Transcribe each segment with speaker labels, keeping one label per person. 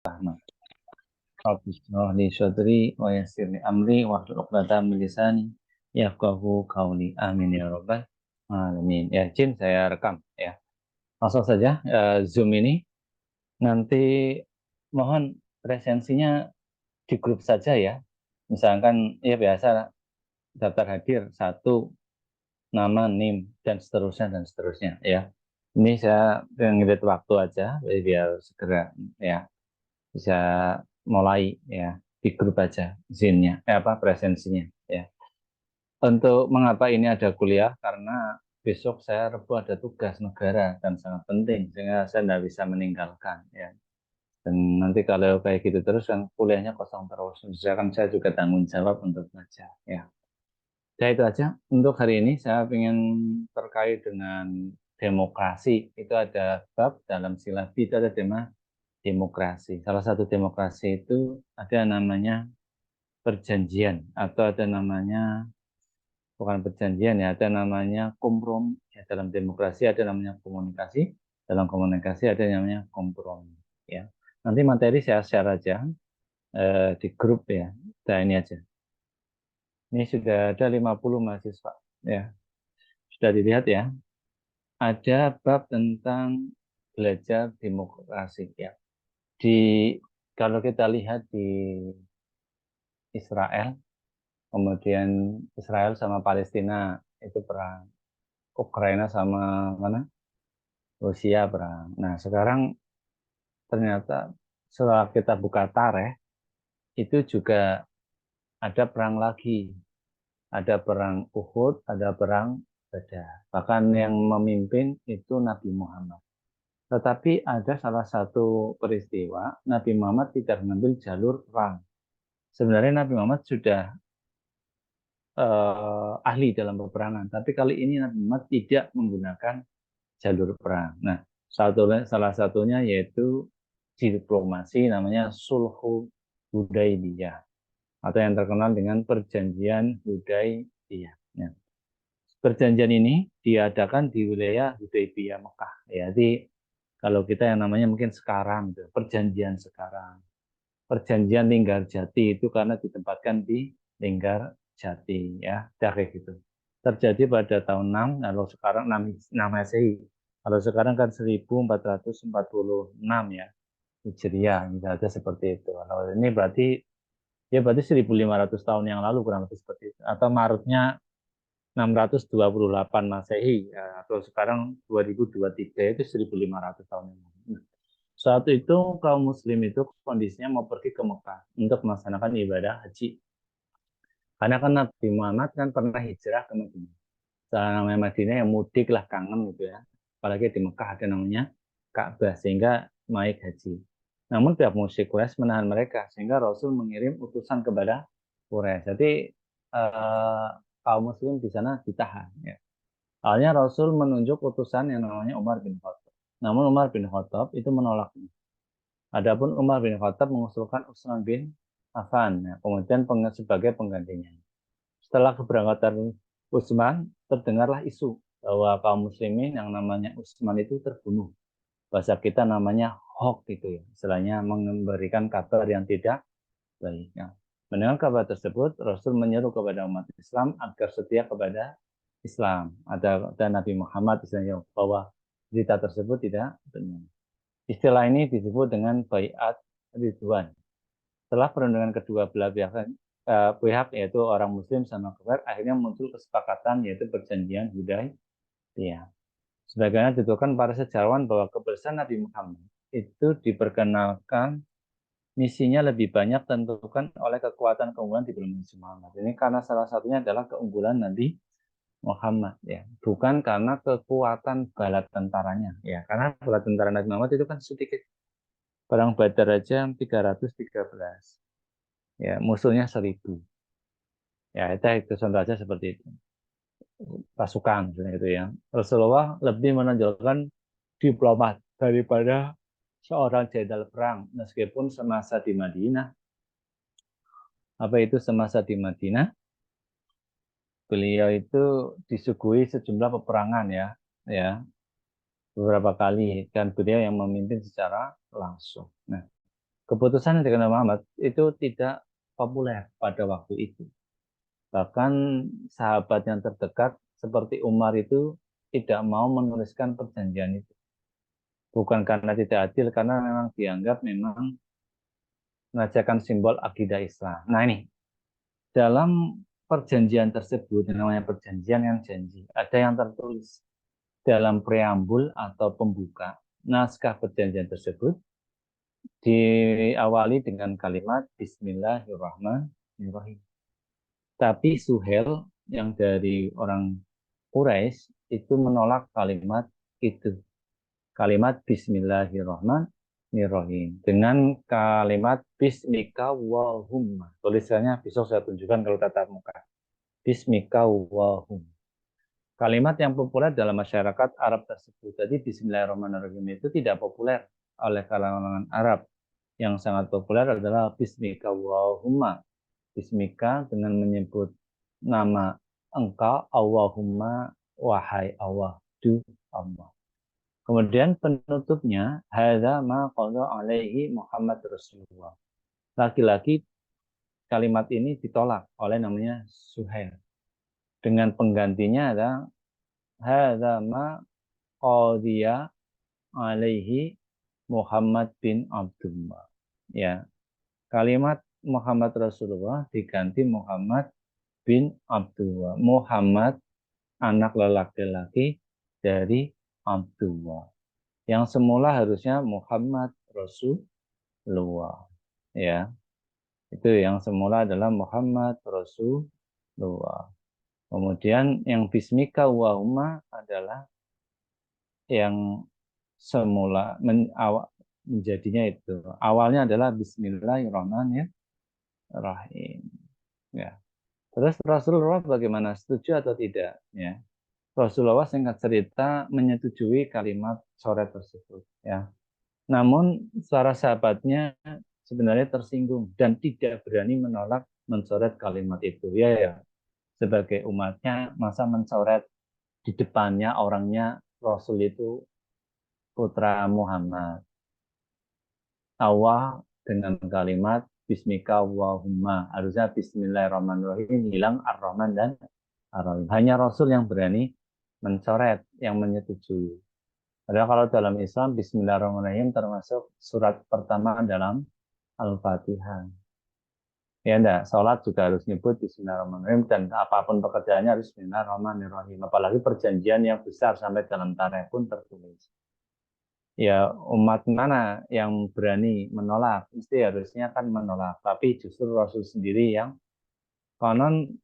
Speaker 1: Rabbi shrah li sadri wa yassir li amri wahlul 'uqdatam min lisani yafqahu qawli. Amin ya rabbal alamin. Ya, Jin, saya rekam ya. Langsung saja Zoom ini nanti mohon presensinya di grup saja ya. Misalkan ya biasa daftar hadir satu, nama, NIM dan seterusnya ya. Ini saya ngedit waktu aja biar segera ya bisa mulai ya di grup aja izinnya apa presensinya ya. Untuk mengapa ini ada kuliah, karena besok saya Rebu ada tugas negara dan sangat penting sehingga saya tidak bisa meninggalkan ya. Dan nanti kalau kayak gitu terus kan kuliahnya kosong terus. Saya juga tanggung jawab untuk belajar ya. Ya itu aja untuk hari ini. Saya ingin terkait dengan demokrasi. Itu ada bab dalam silabi, itu ada tema demokrasi. Salah satu demokrasi itu ada namanya perjanjian, atau ada namanya, bukan perjanjian ya, ada namanya kompromi. Ya, dalam demokrasi ada namanya komunikasi, dalam komunikasi ada namanya kompromi. Ya, nanti materi saya share aja di grup ya. Nah, ini aja. Ini sudah ada 50 mahasiswa. Ya, sudah dilihat ya. Ada bab tentang belajar demokrasi ya. Di Kalau kita lihat di Israel, kemudian Israel sama Palestina itu perang, Ukraina sama mana? Rusia perang. Nah, sekarang ternyata setelah kita buka tareh, itu juga ada perang lagi. Ada perang Uhud, ada perang Badar. Bahkan yang memimpin itu Nabi Muhammad. Tetapi ada salah satu peristiwa, Nabi Muhammad tidak mengambil jalur perang. Sebenarnya Nabi Muhammad sudah ahli dalam peperangan, tapi kali ini Nabi Muhammad tidak menggunakan jalur perang. Nah, salah satunya yaitu diplomasi, namanya Sulhu Hudaybiyah, atau yang terkenal dengan Perjanjian Hudaybiyah. Ya. Perjanjian ini diadakan di wilayah Hudaybiyah Mekah. Ya, jadi kalau kita yang namanya mungkin sekarang, perjanjian sekarang. Perjanjian Linggarjati itu karena ditempatkan di Linggarjati ya, kayak gitu. Terjadi pada tahun 6, kalau sekarang 6 Masehi. Kalau sekarang kan 1446 ya, Hijriah, misalnya seperti itu. Kalau ini berarti ya berarti 1500 tahun yang lalu kurang lebih seperti itu. Atau Maretnya 628 Masehi ya, atau sekarang 2023 itu 1500 tahun yang lalu. Saat itu kaum muslim itu kondisinya mau pergi ke Mekah untuk melaksanakan ibadah haji. Karena kan Nabi Muhammad kan pernah hijrah ke Madinah. Setelah namanya Madinah yang mudik lah, kangen gitu ya. Apalagi di Mekah ada namanya Ka'bah, sehingga naik haji. Namun pihak musyrik Quraisy menahan mereka sehingga Rasul mengirim utusan kepada Quraisy. Jadi kaum muslim di sana ditahan ya. Awalnya Rasul menunjuk utusan yang namanya Umar bin Khattab. Namun Umar bin Khattab itu menolaknya. Adapun Umar bin Khattab mengusulkan Utsman bin Affan, ya, kemudian sebagai penggantinya. Setelah keberangkatan Utsman, terdengarlah isu bahwa kaum muslimin yang namanya Utsman itu terbunuh. Bahasa kita namanya hoax gitu ya. Istilahnya memberikan kabar yang tidak baik. Ya. Mendengar kabar tersebut, Rasul menyeru kepada umat Islam agar setia kepada Islam. Ada Nabi Muhammad istilahnya bahwa berita tersebut tidak benar. Istilah ini disebut dengan Baiat Ridwan. Setelah perundingan kedua belah pihak yaitu orang Muslim sama kafir, akhirnya muncul kesepakatan yaitu perjanjian Hudaybiyah. Sebagaimana dituturkan para sejarawan bahwa kebersamaan Nabi Muhammad itu diperkenalkan misinya lebih banyak tentukan oleh kekuatan keunggulan di bulan Muhammad. Ini karena salah satunya adalah keunggulan Nabi Muhammad ya, bukan karena kekuatan bala tentaranya ya, karena bala tentara Nabi Muhammad itu kan sedikit. Perang Badar aja 313. Ya, musuhnya 1000. Ya, itu contoh aja seperti itu. Pasukan itu ya. Rasulullah lebih menonjolkan diplomat daripada seorang jenderal perang meskipun semasa di Madinah. Apa itu semasa di Madinah? Beliau itu disuguhi sejumlah peperangan ya, ya, beberapa kali dan beliau yang memimpin secara langsung. Nah, Keputusan yang dikenal Muhammad itu tidak populer pada waktu itu. Bahkan sahabat yang terdekat seperti Umar itu tidak mau menuliskan perjanjian itu. Bukan karena tidak adil, karena memang dianggap memang mengajarkan simbol akidah Islam. Nah ini, dalam perjanjian tersebut, yang namanya perjanjian yang janji, ada yang tertulis dalam preambul atau pembuka naskah perjanjian tersebut diawali dengan kalimat Bismillahirrahmanirrahim. Tapi Suhel yang dari orang Quraisy itu menolak kalimat itu. Kalimat Bismillahirrahmanirrahim dengan kalimat Bismika wallahumma. Tulisannya besok saya tunjukkan kalau tatap muka. Bismika wallahumma. Kalimat yang populer dalam masyarakat Arab tersebut. Tadi Bismillahirrahmanirrahim itu tidak populer oleh kalangan Arab. Yang sangat populer adalah Bismika wallahumma. Bismika dengan menyebut nama engkau, Allahumma, wahai Allah, du Allah. Kemudian penutupnya, hadza ma qala alaihi Muhammad Rasulullah. Laki-laki kalimat ini ditolak oleh namanya Suhail. Dengan penggantinya ada hadza ma qadiya alaihi Muhammad bin Abdullah. Ya, kalimat Muhammad Rasulullah diganti Muhammad bin Abdullah. Muhammad anak lelaki-laki dari Abdullah. Yang semula harusnya Muhammad Rasulullah. Ya, itu yang semula adalah Muhammad Rasulullah. Kemudian yang Bismika Wahumma adalah yang semula menjadinya itu. Awalnya adalah Bismillahirrahmanirrahim. Ya. Terus Rasulullah bagaimana? Setuju atau tidak? Ya. Rasulullah singkat cerita menyetujui kalimat coret tersebut. Ya. Namun para sahabatnya sebenarnya tersinggung dan tidak berani menolak mencoret kalimat itu. Ya, ya. Sebagai umatnya masa mencoret di depannya orangnya Rasul itu putra Muhammad. Awal dengan kalimat Bismika Allahumma. Harusnya Bismillahirrahmanirrahim, hilang Ar-Rahman dan Ar-Rahim. Hanya Rasul yang berani mencoret, yang menyetujui. Padahal kalau dalam Islam, Bismillahirrahmanirrahim termasuk surat pertama dalam Al-Fatihah. Ya enggak, sholat juga harus nyebut Bismillahirrahmanirrahim dan apapun pekerjaannya harus Bismillahirrahmanirrahim. Apalagi perjanjian yang besar sampai dalam tarikh pun tertulis. Ya umat mana yang berani menolak, mesti harusnya kan menolak. Tapi justru Rasul sendiri yang konon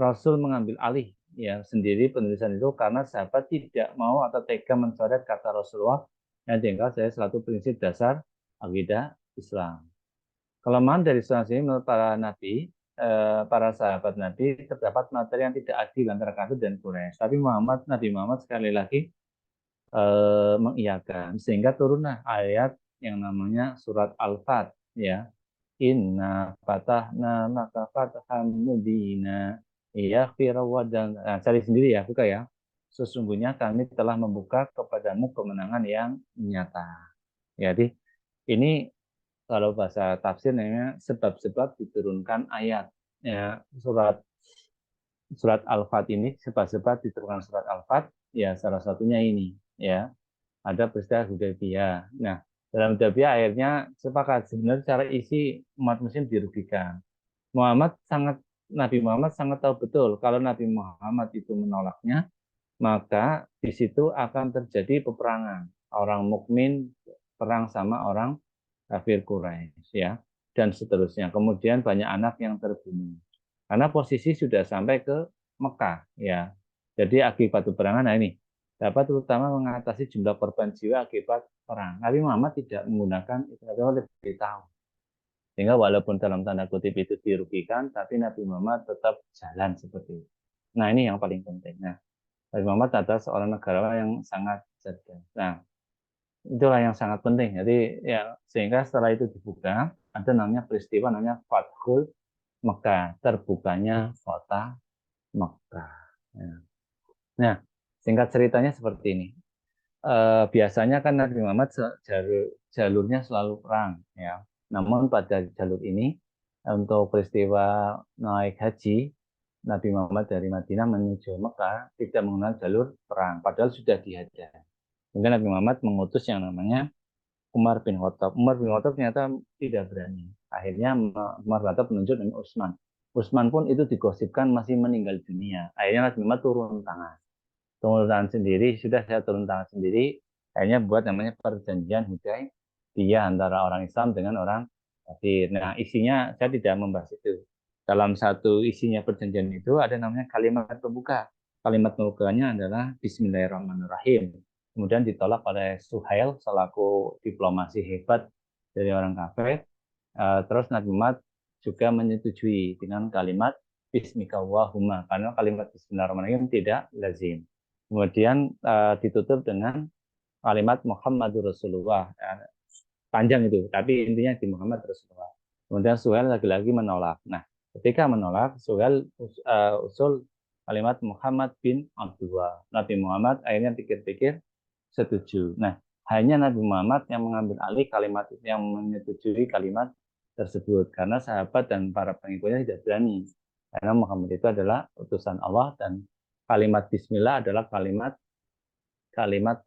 Speaker 1: Rasul mengambil alih ya sendiri penulisan itu karena sahabat tidak mau atau tega mencoret kata Rasulullah yang tinggal saya satu prinsip dasar akidah Islam. Kelemahan dari Islam ini menurut para nabi, para sahabat Nabi terdapat materi yang tidak adil antara kafir dan Quraisy. Tapi Nabi Muhammad sekali lagi mengiyakan sehingga turunlah ayat yang namanya surat Al-Fat ya. Inna fatahna laka fatham mubina yaghfir wa dan cari sendiri ya buka ya. Sesungguhnya kami telah membuka kepadamu kemenangan yang nyata. Jadi ini kalau bahasa tafsir namanya sebab-sebab diturunkan ayat ya surat surat Al-Fat ini sebab-sebab diturunkan surat Al-Fat ya salah satunya ini ya ada peristiwa Hudaybiyah. Nah, dalam Hudaybiyah akhirnya sepakat sebenarnya secara isi umat muslim dirugikan. Nabi Muhammad sangat tahu betul kalau Nabi Muhammad itu menolaknya, maka di situ akan terjadi peperangan. Orang mukmin perang sama orang kafir Quraisy ya dan seterusnya. Kemudian banyak anak yang terbunuh. Karena posisi sudah sampai ke Mekah ya. Jadi akibat peperangan nah ini dapat terutama mengatasi jumlah korban jiwa akibat perang. Nabi Muhammad tidak menggunakan itu, Nabi Muhammad lebih tahu. Sehingga walaupun dalam tanda kutip itu dirugikan, tapi Nabi Muhammad tetap jalan seperti itu. Nah ini yang paling penting. Nah, Nabi Muhammad adalah seorang negarawan yang sangat cerdas. Nah, itulah yang sangat penting. Jadi ya sehingga setelah itu dibuka, ada namanya peristiwa namanya Fathul Mekah, terbukanya kota Mekah. Ya. Nah, singkat ceritanya seperti ini. Biasanya kan Nabi Muhammad jalurnya selalu perang, ya. Namun pada jalur ini untuk peristiwa naik haji Nabi Muhammad dari Madinah menuju Mekah tidak menggunakan jalur perang, padahal sudah dihajar. Kemudian Nabi Muhammad mengutus yang namanya Umar bin Khattab. Umar bin Khattab ternyata tidak berani. Akhirnya Umar bin Khattab menunjuk dengan Utsman. Utsman pun itu digosipkan masih meninggal dunia. Akhirnya Nabi Muhammad turun tangan. Turun tangan sendiri, sudah saya turun tangan sendiri. Akhirnya buat namanya perjanjian Hudaybiyah antara orang Islam dengan orang kafir. Nah, isinya saya tidak membahas itu. Dalam satu isinya perjanjian itu ada namanya kalimat pembuka. Kalimat pembukanya adalah Bismillahirrahmanirrahim. Kemudian ditolak oleh Suhail selaku diplomasi hebat dari orang kafir. Terus Nabi Muhammad juga menyetujui dengan kalimat Bismikallahumma karena kalimat Bismillahirrahmanirrahim tidak lazim. Kemudian ditutup dengan kalimat Muhammadur Rasulullah. Panjang itu, tapi intinya di Muhammad Rasulullah. Kemudian Suhail lagi-lagi menolak. Nah, ketika menolak, Suhail usul kalimat Muhammad bin Abdullah. Nabi Muhammad akhirnya pikir-pikir setuju. Nah, hanya Nabi Muhammad yang mengambil alih kalimat itu, yang menyetujui kalimat tersebut. Karena sahabat dan para pengikutnya tidak berani. Karena Muhammad itu adalah utusan Allah dan kalimat Bismillah adalah kalimat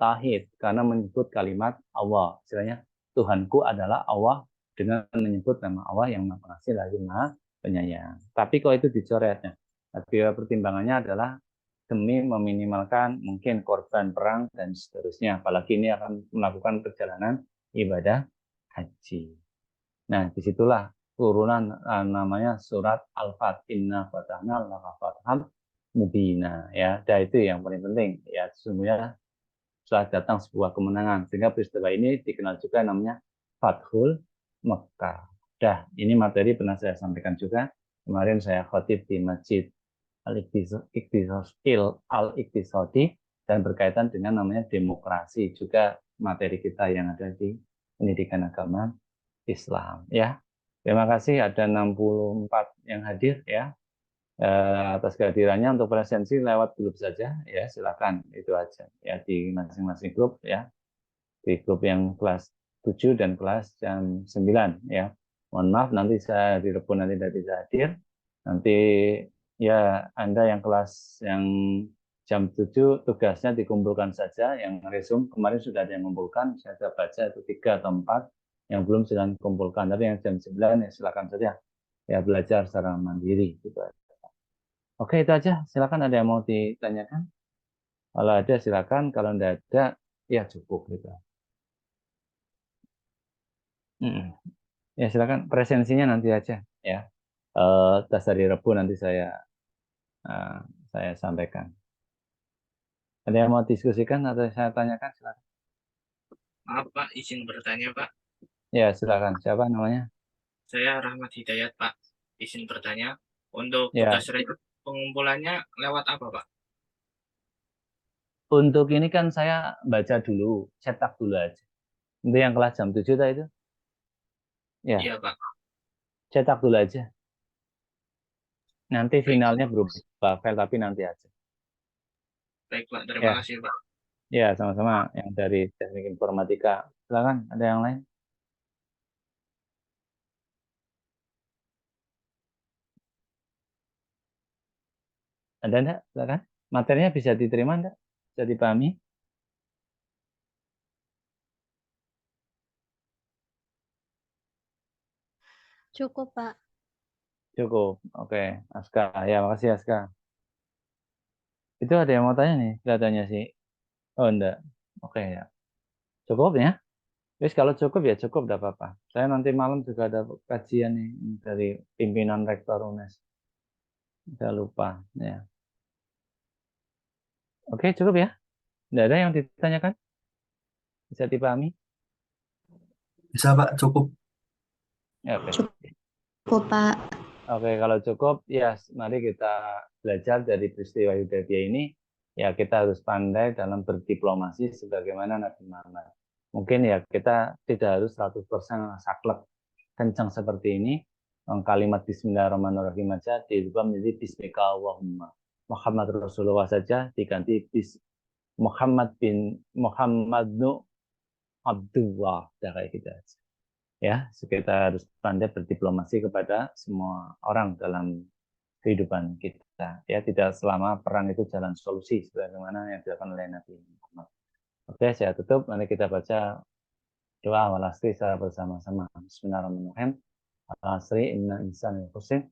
Speaker 1: tauhid karena menyebut kalimat Allah. Istilahnya Tuhanku adalah Allah dengan menyebut nama Allah yang Maha Pengasih lagi Maha Penyayang. Tapi kalau itu dicoretnya, tapi pertimbangannya adalah demi meminimalkan mungkin korban perang dan seterusnya. Apalagi ini akan melakukan perjalanan ibadah haji. Nah, disitulah turunan namanya surat Al-Fat. Inna fatahna laka fatham mubina. Ya, dan itu yang paling penting. Ya, sesungguhnya setelah datang sebuah kemenangan. Sehingga peristiwa ini dikenal juga namanya Fathul Mekah. Dah, ini materi pernah saya sampaikan juga. Kemarin saya khotib di Masjid Al-Iqtisadi dan berkaitan dengan namanya demokrasi. Juga materi kita yang ada di pendidikan agama Islam. Ya, terima kasih ada 64 yang hadir ya. Atas kehadirannya untuk presensi lewat grup saja ya silakan itu aja ya di masing-masing grup ya di grup yang kelas 7 dan kelas jam 9 ya mohon maaf nanti saya di Rebo nanti tidak bisa hadir nanti ya Anda yang kelas yang jam 7 tugasnya dikumpulkan saja yang resume kemarin sudah ada yang mengumpulkan saya sudah baca itu 3 atau 4 yang belum sedang kumpulkan tapi yang jam 9 ya silakan saja ya belajar secara mandiri gitu. Oke, itu aja. Silakan ada yang mau ditanyakan. Kalau ada, silakan. Kalau tidak ada, ya cukup gitu. Ya, silakan. Presensinya nanti aja, ya. Tas hari Rabu nanti eh, saya sampaikan. Ada yang mau diskusikan atau saya tanyakan? Silakan.
Speaker 2: Maaf Pak, izin bertanya Pak.
Speaker 1: Ya, silakan. Siapa namanya?
Speaker 2: Saya Rahmat Hidayat Pak. Izin bertanya, untuk
Speaker 1: Ya,
Speaker 2: tugas rekrut pengumpulannya lewat apa Pak?
Speaker 1: untuk ini kan saya baca dulu, cetak dulu aja. Itu yang kelas jam 7 tadi itu? Ya,
Speaker 2: Iya Pak.
Speaker 1: cetak dulu aja. Nanti
Speaker 2: Baik,
Speaker 1: finalnya berupa file, tapi nanti aja.
Speaker 2: baik Pak. Terima
Speaker 1: Ya,
Speaker 2: kasih Pak.
Speaker 1: ya sama-sama yang dari teknik informatika. Silakan, ada yang lain? Ada enggak? Silakan. Materinya bisa diterima enggak? Bisa dipahami?
Speaker 3: Cukup, Pak.
Speaker 1: Cukup. Oke, Aska. Ya, makasih Aska. Itu ada yang mau tanya nih, kelihatannya sih. Oh, enggak. Oke ya. Cukup ya? Terus kalau cukup ya cukup, enggak apa-apa. Saya nanti malam juga ada kajian nih dari pimpinan Rektor UNES. Saya lupa. Ya. Oke, cukup ya? Enggak ada yang ditanyakan? Bisa dipahami?
Speaker 4: Bisa Pak, cukup.
Speaker 1: Ya, oke.
Speaker 3: Cukup, Pak.
Speaker 1: Oke, kalau cukup, ya mari kita belajar dari peristiwa Hudaybiyah ini. Ya, kita harus pandai dalam berdiplomasi sebagaimana Nabi Muhammad. Mungkin ya kita tidak harus 100% saklek kencang seperti ini. Kalimat Bismillahirrahmanirrahim saja dirubah menjadi Bismillahirrahmanirrahim. Muhammad Rasulullah saja diganti Muhammad bin Muhammad nu Abdullah. Kayak gitu aja. Ya, kita harus pandai berdiplomasi kepada semua orang dalam kehidupan kita. Ya, tidak selama perang itu jalan solusi sebagaimana yang dilakukan oleh Nabi Muhammad. Oke, saya tutup. Mari kita baca doa wal asri secara bersama-sama. Bismillahirrahmanirrahim. Al-asri inna insana khusr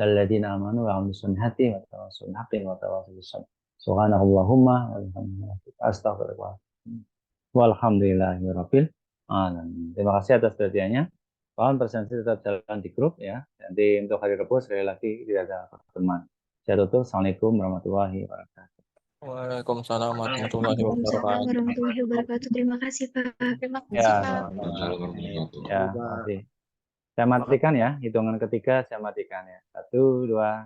Speaker 1: lalladzina amanu wa amilus solihati wa tawassaw bil haqqi wa tawassaw bis sabr. Subhanallahumma wa bihamdihi astaghfirullah. Walhamdulillahirabbil alamin. Terima kasih atas perhatiannya. Mohon presensi tetap jalan di grup ya. Nanti untuk hari Rabu sekali lagi tidak ada pertemuan. Saya tutup. Assalamualaikum warahmatullahi wabarakatuh.
Speaker 5: Waalaikumsalam warahmatullahi
Speaker 3: Waalaikumsalam
Speaker 5: wabarakatuh.
Speaker 3: warahmatullahi wabarakatuh. Terima kasih, Pak. Terima kasih,
Speaker 1: Ya,
Speaker 3: Pak.
Speaker 1: sama-sama. Ya, terima kasih. Saya matikan ya. Hitungan ketiga saya matikan ya. 1, 2,